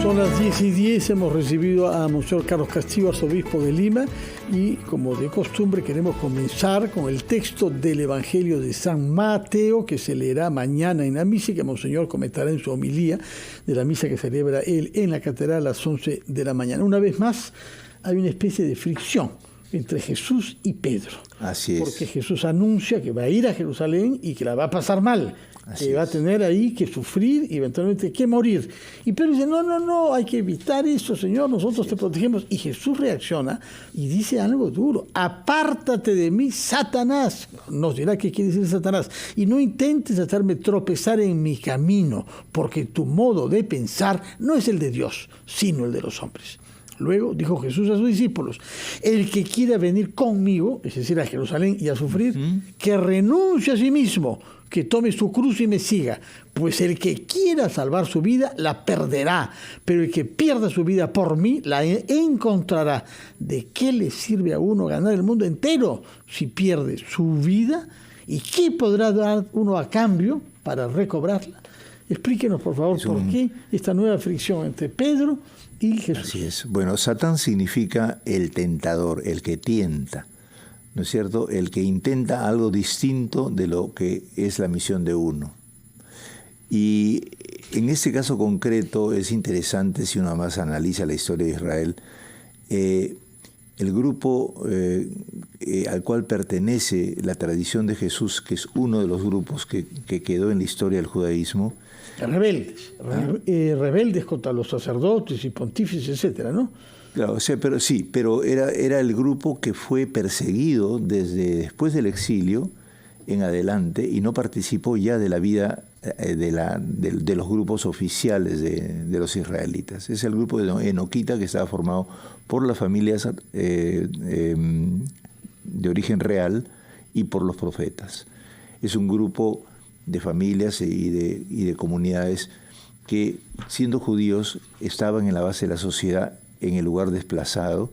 Son las 10:10, hemos recibido a Monseñor Carlos Castillo, arzobispo de Lima, y como de costumbre queremos comenzar con el texto del Evangelio de San Mateo, que se leerá mañana en la misa y que Monseñor comentará en su homilía de la misa que celebra él en la catedral a las 11 de la mañana. Una vez más, hay una especie de fricción entre Jesús y Pedro. Así es. Porque Jesús anuncia que va a ir a Jerusalén y que la va a pasar mal. Así que va a tener ahí que sufrir y eventualmente que morir. Y Pedro dice, no, hay que evitar eso, Señor, nosotros te protegemos. Y Jesús reacciona y dice algo duro: apártate de mí, Satanás. Nos dirá qué quiere decir Satanás. Y no intentes hacerme tropezar en mi camino, porque tu modo de pensar no es el de Dios, sino el de los hombres. Luego dijo Jesús a sus discípulos: el que quiera venir conmigo, es decir, a Jerusalén y a sufrir, que renuncie a sí mismo, que tome su cruz y me siga, pues el que quiera salvar su vida la perderá, pero el que pierda su vida por mí la encontrará. ¿De qué le sirve a uno ganar el mundo entero si pierde su vida? ¿Y qué podrá dar uno a cambio para recobrarla? Explíquenos, por favor, por qué esta nueva fricción entre Pedro y Jesús. Así es. Bueno, Satán significa el tentador, el que tienta, ¿no es cierto? El que intenta algo distinto de lo que es la misión de uno. Y en este caso concreto es interesante, si uno más analiza la historia de Israel, el grupo al cual pertenece la tradición de Jesús, que es uno de los grupos que quedó en la historia del judaísmo. Rebeldes contra los sacerdotes y pontífices, etcétera, ¿no? Claro, o sea, pero era el grupo que fue perseguido desde después del exilio en adelante y no participó ya de la vida de los grupos oficiales de los israelitas. Es el grupo de Enoquita, que estaba formado por las familias de origen real y por los profetas. Es un grupo de familias y de comunidades que, siendo judíos, estaban en la base de la sociedad, en el lugar desplazado,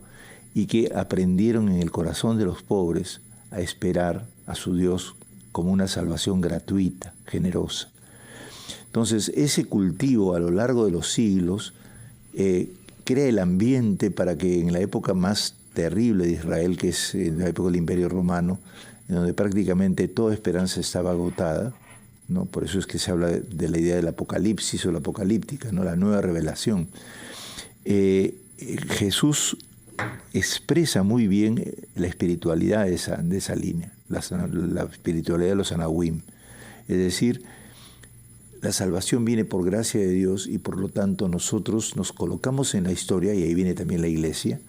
y que aprendieron en el corazón de los pobres a esperar a su Dios como una salvación gratuita, generosa. Entonces, ese cultivo a lo largo de los siglos crea el ambiente para que en la época más terrible de Israel, que es en la época del Imperio Romano, en donde prácticamente toda esperanza estaba agotada, ¿no? Por eso es que se habla de la idea del apocalipsis o la apocalíptica, ¿no? La nueva revelación. Jesús expresa muy bien la espiritualidad de esa línea, la espiritualidad de los anahuim. Es decir, la salvación viene por gracia de Dios y por lo tanto nosotros nos colocamos en la historia, y ahí viene también la iglesia,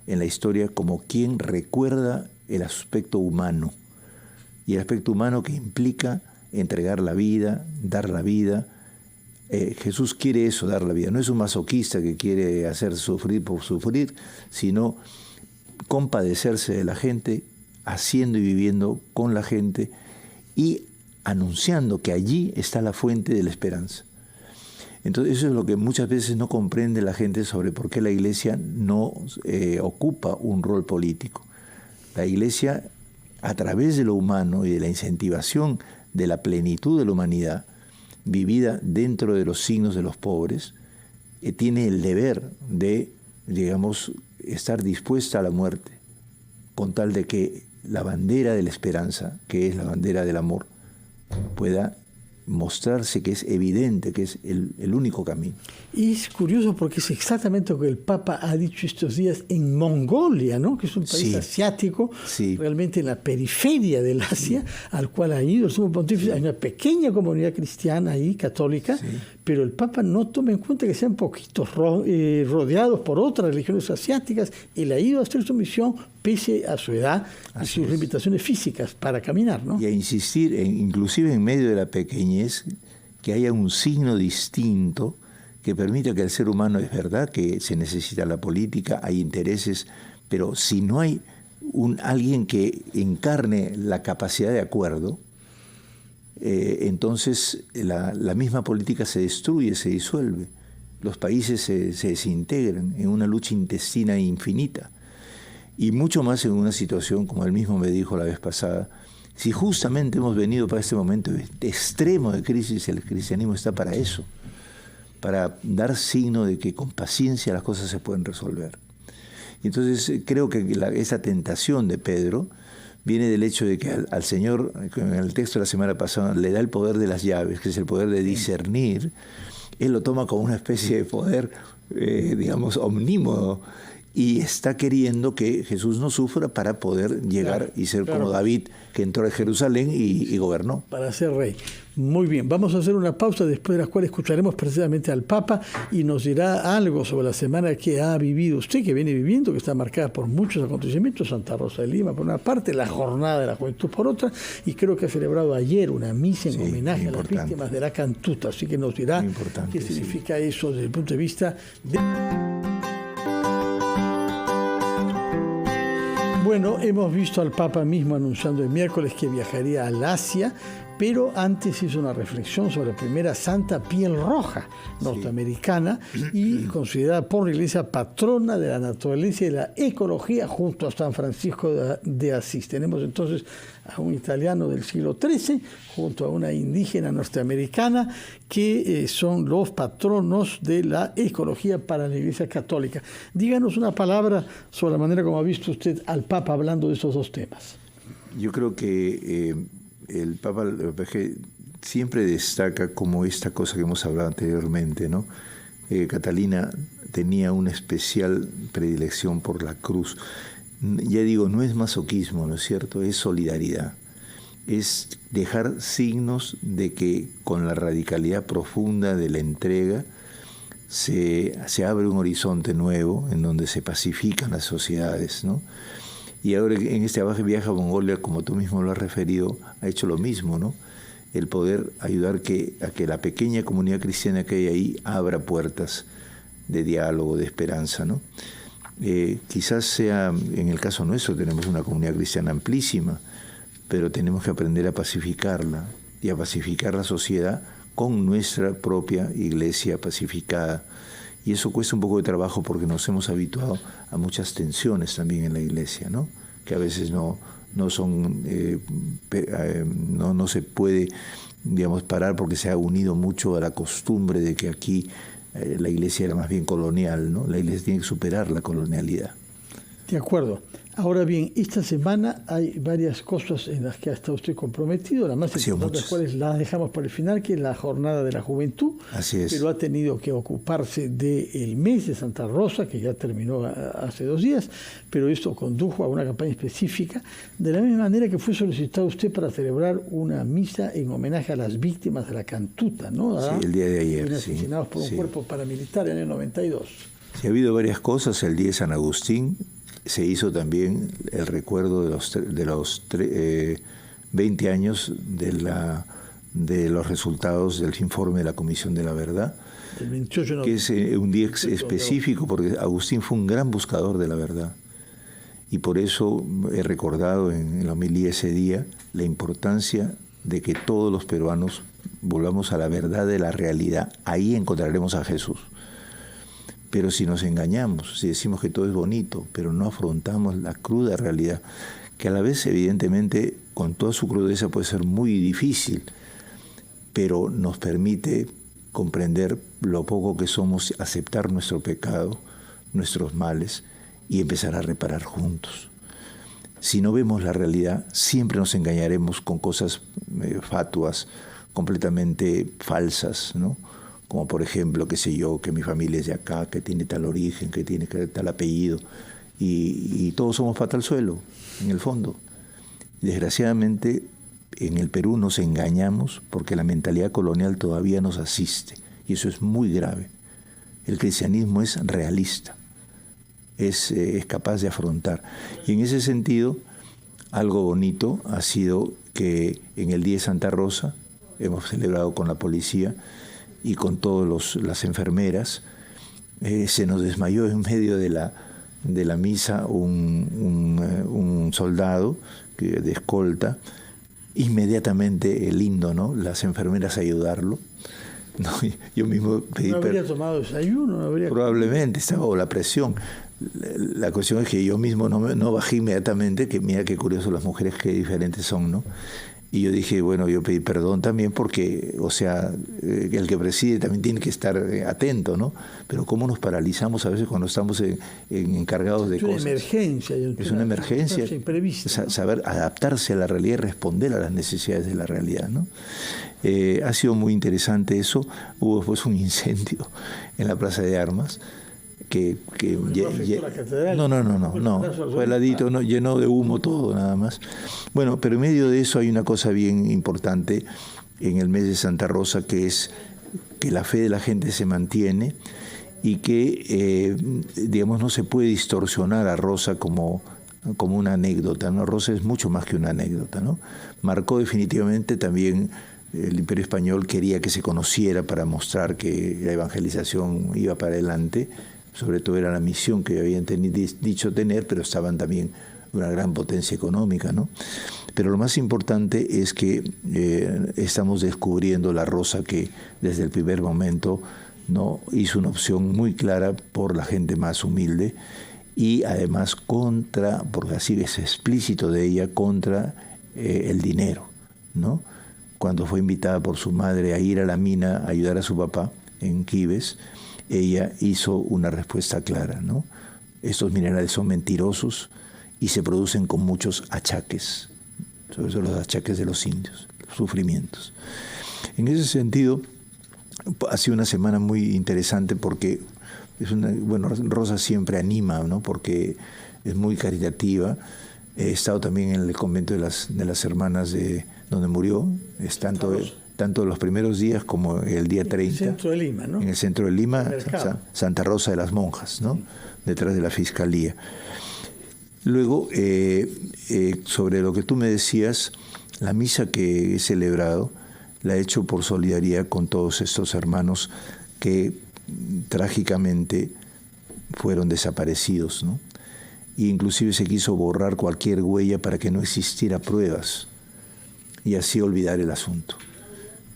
en la historia como quien recuerda el aspecto humano, y el aspecto humano que implica entregar la vida, dar la vida. Jesús quiere eso, dar la vida. No es un masoquista que quiere hacer sufrir por sufrir, sino compadecerse de la gente, haciendo y viviendo con la gente y anunciando que allí está la fuente de la esperanza. Entonces eso es lo que muchas veces no comprende la gente sobre por qué la iglesia no ocupa un rol político. La iglesia, a través de lo humano y de la incentivación de la plenitud de la humanidad, vivida dentro de los signos de los pobres, tiene el deber de, digamos, estar dispuesta a la muerte, con tal de que la bandera de la esperanza, que es la bandera del amor, pueda mostrarse que es evidente, que es el único camino. Y es curioso porque es exactamente lo que el Papa ha dicho estos días en Mongolia, ¿no? Que es un país asiático, realmente en la periferia del Asia, al cual ha ido el sumo pontífice. Hay una pequeña comunidad cristiana ahí, católica, pero el Papa no toma en cuenta que sean poquitos rodeados por otras religiones asiáticas. Él ha ido a hacer su misión pese a su edad y sus limitaciones físicas para caminar, ¿no? Y a insistir, inclusive en medio de la pequeñez, que haya un signo distinto que permita que el ser humano, es verdad que se necesita la política, hay intereses, pero si no hay alguien que encarne la capacidad de acuerdo, entonces la misma política se destruye, se disuelve. Los países se desintegran en una lucha intestina infinita. Y mucho más en una situación, como él mismo me dijo la vez pasada, si justamente hemos venido para este momento extremo de crisis, el cristianismo está para eso, para dar signo de que con paciencia las cosas se pueden resolver. Y entonces creo que esa tentación de Pedro viene del hecho de que al Señor, en el texto de la semana pasada, le da el poder de las llaves, que es el poder de discernir. Él lo toma como una especie de poder, digamos, omnímodo, y está queriendo que Jesús no sufra para poder llegar y ser como David, que entró a Jerusalén y gobernó. Para ser rey. Muy bien, vamos a hacer una pausa, después de la cual escucharemos precisamente al Papa y nos dirá algo sobre la semana que ha vivido usted, que viene viviendo, que está marcada por muchos acontecimientos, Santa Rosa de Lima por una parte, la Jornada de la Juventud por otra, y creo que ha celebrado ayer una misa en homenaje a las víctimas de la cantuta, así que nos dirá qué significa eso desde el punto de vista de... Bueno, hemos visto al Papa mismo anunciando el miércoles que viajaría al Asia, pero antes hizo una reflexión sobre la primera santa piel roja norteamericana y considerada por la Iglesia patrona de la naturaleza y de la ecología junto a San Francisco de Asís. Tenemos entonces a un italiano del siglo XIII junto a una indígena norteamericana que son los patronos de la ecología para la Iglesia Católica. Díganos una palabra sobre la manera como ha visto usted al Papa hablando de estos dos temas. Yo creo que el Papa siempre destaca como esta cosa que hemos hablado anteriormente, ¿no? Catalina tenía una especial predilección por la cruz. Ya digo, no es masoquismo, ¿no es cierto? Es solidaridad. Es dejar signos de que con la radicalidad profunda de la entrega se abre un horizonte nuevo en donde se pacifican las sociedades, ¿no? Y ahora en este viaje a Mongolia, como tú mismo lo has referido, ha hecho lo mismo, ¿no? El poder ayudar a que la pequeña comunidad cristiana que hay ahí abra puertas de diálogo, de esperanza, ¿no? Quizás sea, en el caso nuestro, tenemos una comunidad cristiana amplísima, pero tenemos que aprender a pacificarla y a pacificar la sociedad con nuestra propia iglesia pacificada. Y eso cuesta un poco de trabajo porque nos hemos habituado a muchas tensiones también en la iglesia, ¿no? Que a veces no se puede, digamos, parar porque se ha unido mucho a la costumbre de que aquí la iglesia era más bien colonial, ¿no? La iglesia tiene que superar la colonialidad. De acuerdo. Ahora bien, esta semana hay varias cosas en las que ha estado usted comprometido, la más importante de las cuales las dejamos para el final, que es la Jornada de la Juventud. Así es. Pero ha tenido que ocuparse del mes de Santa Rosa, que ya terminó hace 2 días, pero esto condujo a una campaña específica, de la misma manera que fue solicitado usted para celebrar una misa en homenaje a las víctimas de la cantuta, ¿no? Sí, el día de ayer. Asesinados por un cuerpo paramilitar en el 92. Sí, ha habido varias cosas. El día de San Agustín se hizo también el recuerdo de los 20 años de los resultados del informe de la Comisión de la Verdad, el 28 que es un día específico porque Agustín fue un gran buscador de la verdad. Y por eso he recordado en la homilía ese día la importancia de que todos los peruanos volvamos a la verdad de la realidad. Ahí encontraremos a Jesús. Pero si nos engañamos, si decimos que todo es bonito, pero no afrontamos la cruda realidad, que a la vez evidentemente con toda su crudeza puede ser muy difícil, pero nos permite comprender lo poco que somos, aceptar nuestro pecado, nuestros males y empezar a reparar juntos. Si no vemos la realidad, siempre nos engañaremos con cosas fatuas, completamente falsas, ¿no? Como por ejemplo, qué sé yo, que mi familia es de acá, que tiene tal origen, que tiene tal apellido, y todos somos pata al suelo, en el fondo. Desgraciadamente, en el Perú nos engañamos porque la mentalidad colonial todavía nos asiste, y eso es muy grave. El cristianismo es realista, es capaz de afrontar. Y en ese sentido, algo bonito ha sido que en el Día de Santa Rosa, hemos celebrado con la policía, y con todas las enfermeras, se nos desmayó en medio de la misa un soldado de escolta. Inmediatamente el himno, ¿no? Las enfermeras a ayudarlo. No, yo mismo pedí... ¿No habría tomado desayuno? ¿No habría... Probablemente, estaba bajo la presión. La cuestión es que yo mismo no bajé inmediatamente, que mira qué curioso las mujeres, qué diferentes son, ¿no? Y yo dije, bueno, yo pedí perdón también porque, o sea, el que preside también tiene que estar atento, ¿no? Pero cómo nos paralizamos a veces cuando estamos encargados de cosas. Es una emergencia. Es una emergencia. Imprevista, ¿no? Saber adaptarse a la realidad y responder a las necesidades de la realidad, ¿no? Ha sido muy interesante eso. Hubo después un incendio en la Plaza de Armas. No, fue heladito, no, llenó de humo todo nada más. Bueno, pero en medio de eso hay una cosa bien importante en el mes de Santa Rosa, que es que la fe de la gente se mantiene y que, digamos, no se puede distorsionar a Rosa como una anécdota, ¿no? Rosa es mucho más que una anécdota, ¿no? Marcó definitivamente también. El Imperio Español quería que se conociera para mostrar que la evangelización iba para adelante. Sobre todo era la misión que habían dicho tener, pero estaban también una gran potencia económica, ¿no? Pero lo más importante es que estamos descubriendo la Rosa que desde el primer momento, ¿no?, hizo una opción muy clara por la gente más humilde y además porque así es explícito de ella, contra el dinero, ¿no? Cuando fue invitada por su madre a ir a la mina a ayudar a su papá en Quibes, ella hizo una respuesta clara, ¿no? Estos minerales son mentirosos y se producen con muchos achaques, sobre todo los achaques de los indios, los sufrimientos. En ese sentido, ha sido una semana muy interesante porque Rosa siempre anima, ¿no? Porque es muy caritativa. He estado también en el convento de las hermanas de donde murió, tanto los primeros días como el día 30. En el centro de Lima, ¿no? En el centro de Lima, Santa Rosa de las Monjas, ¿no? Sí. Detrás de la Fiscalía. Luego, sobre lo que tú me decías, la misa que he celebrado la he hecho por solidaridad con todos estos hermanos que trágicamente fueron desaparecidos, ¿no? E inclusive se quiso borrar cualquier huella para que no existiera pruebas y así olvidar el asunto.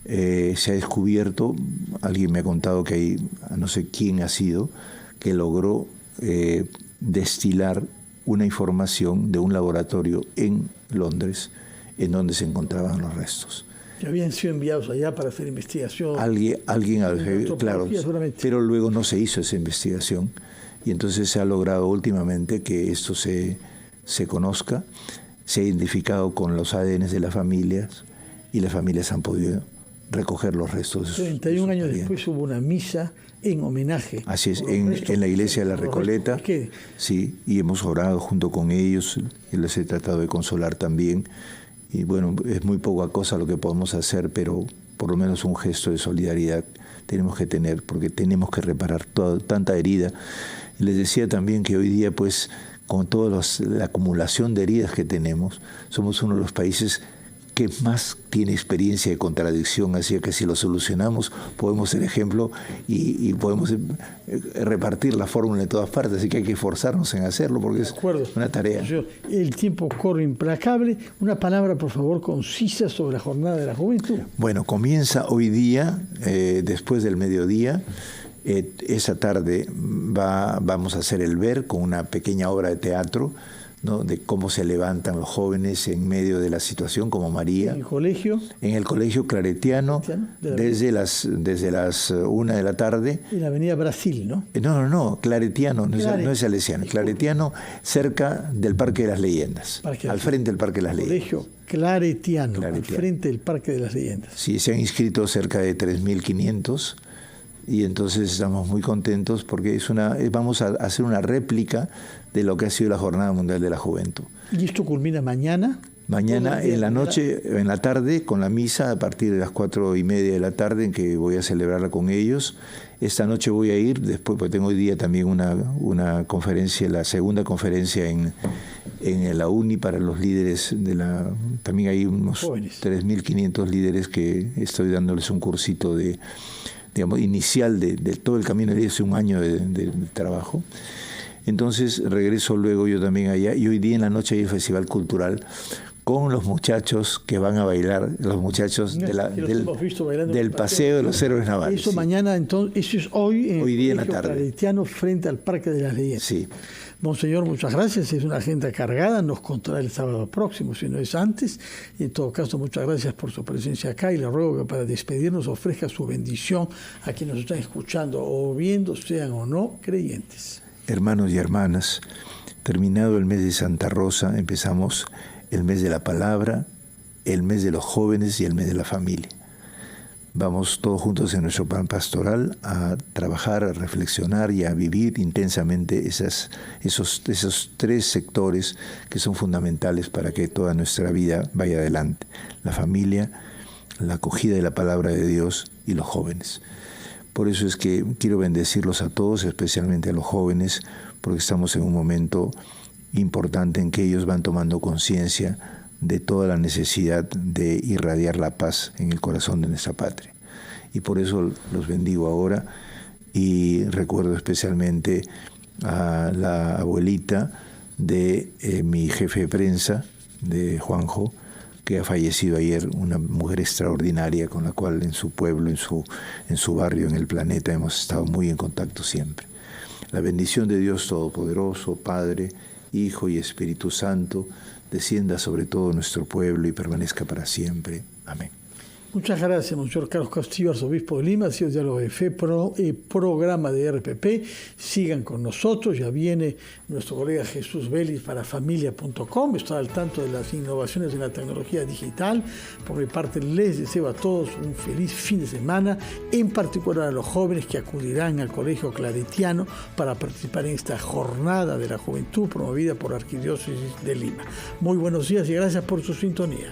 Se ha descubierto, alguien me ha contado que hay, no sé quién ha sido, que logró destilar una información de un laboratorio en Londres en donde se encontraban los restos. Que habían sido enviados allá para hacer investigación. Alguien claro, pero luego no se hizo esa investigación y entonces se ha logrado últimamente que esto se conozca, se ha identificado con los ADN de las familias y las familias han podido recoger los restos. 31 años después hubo una misa en homenaje. Así es, en la iglesia de la Recoleta. Sí, y hemos orado junto con ellos y les he tratado de consolar también. Y bueno, es muy poca cosa lo que podemos hacer, pero por lo menos un gesto de solidaridad tenemos que tener, porque tenemos que reparar tanta herida. Y les decía también que hoy día, pues, con toda la acumulación de heridas que tenemos, somos uno de los países que más tiene experiencia de contradicción, así que si lo solucionamos podemos ser ejemplo y podemos repartir la fórmula en todas partes, así que hay que esforzarnos en hacerlo porque es una tarea. El tiempo corre implacable. Una palabra, por favor, concisa sobre la Jornada de la Juventud. Bueno, comienza hoy día, después del mediodía. Esa tarde vamos a hacer el ver con una pequeña obra de teatro, ¿no?, de cómo se levantan los jóvenes en medio de la situación, como María. ¿En el colegio? En el colegio claretiano, desde las 1 de la tarde. En la avenida Brasil, ¿no? No, claretiano, no es salesiano. Claretiano, cerca del Parque de las Leyendas, al frente del Parque de las Leyendas. Colegio claretiano, al frente del Parque de las Leyendas. Sí, se han inscrito cerca de 3.500. Y entonces estamos muy contentos porque vamos a hacer una réplica de lo que ha sido la Jornada Mundial de la Juventud. ¿Y esto culmina mañana? Mañana en la noche, en la tarde, con la misa a partir de las 4:30 de la tarde, en que voy a celebrarla con ellos. Esta noche voy a ir, después, porque tengo hoy día también una conferencia, la segunda conferencia en la UNI para los líderes también hay unos 3.500 líderes que estoy dándoles un cursito inicial de todo el camino de un año de trabajo. Entonces regreso luego yo también allá y hoy día en la noche hay el Festival Cultural con los muchachos que van a bailar, los muchachos del Paseo de los Héroes Navales. Eso mañana, entonces, eso es hoy día en la tarde. Claretiano, frente al Parque de las Leyendas. Sí. Monseñor, muchas gracias. Es una agenda cargada, nos contará el sábado próximo, si no es antes. Y en todo caso, muchas gracias por su presencia acá y le ruego que para despedirnos ofrezca su bendición a quienes nos están escuchando o viendo, sean o no creyentes. Hermanos y hermanas, terminado el mes de Santa Rosa, empezamos el mes de la palabra, el mes de los jóvenes y el mes de la familia. Vamos todos juntos en nuestro plan pastoral a trabajar, a reflexionar y a vivir intensamente esos 3 sectores que son fundamentales para que toda nuestra vida vaya adelante. La familia, la acogida de la palabra de Dios y los jóvenes. Por eso es que quiero bendecirlos a todos, especialmente a los jóvenes, porque estamos en un momento importante en que ellos van tomando conciencia de toda la necesidad de irradiar la paz en el corazón de nuestra patria. Y por eso los bendigo ahora y recuerdo especialmente a la abuelita de mi jefe de prensa, de Juanjo, que ha fallecido ayer, una mujer extraordinaria con la cual en su pueblo, en su barrio, en el planeta, hemos estado muy en contacto siempre. La bendición de Dios Todopoderoso, Padre, Hijo y Espíritu Santo, descienda sobre todo nuestro pueblo y permanezca para siempre. Amén. Muchas gracias, Monseñor Carlos Castillo, arzobispo de Lima. Ha sido Diálogo de Fe, programa de RPP. Sigan con nosotros. Ya viene nuestro colega Jesús Vélez para familia.com. Está al tanto de las innovaciones en la tecnología digital. Por mi parte, les deseo a todos un feliz fin de semana, en particular a los jóvenes que acudirán al Colegio Claretiano para participar en esta jornada de la juventud promovida por la Arquidiócesis de Lima. Muy buenos días y gracias por su sintonía.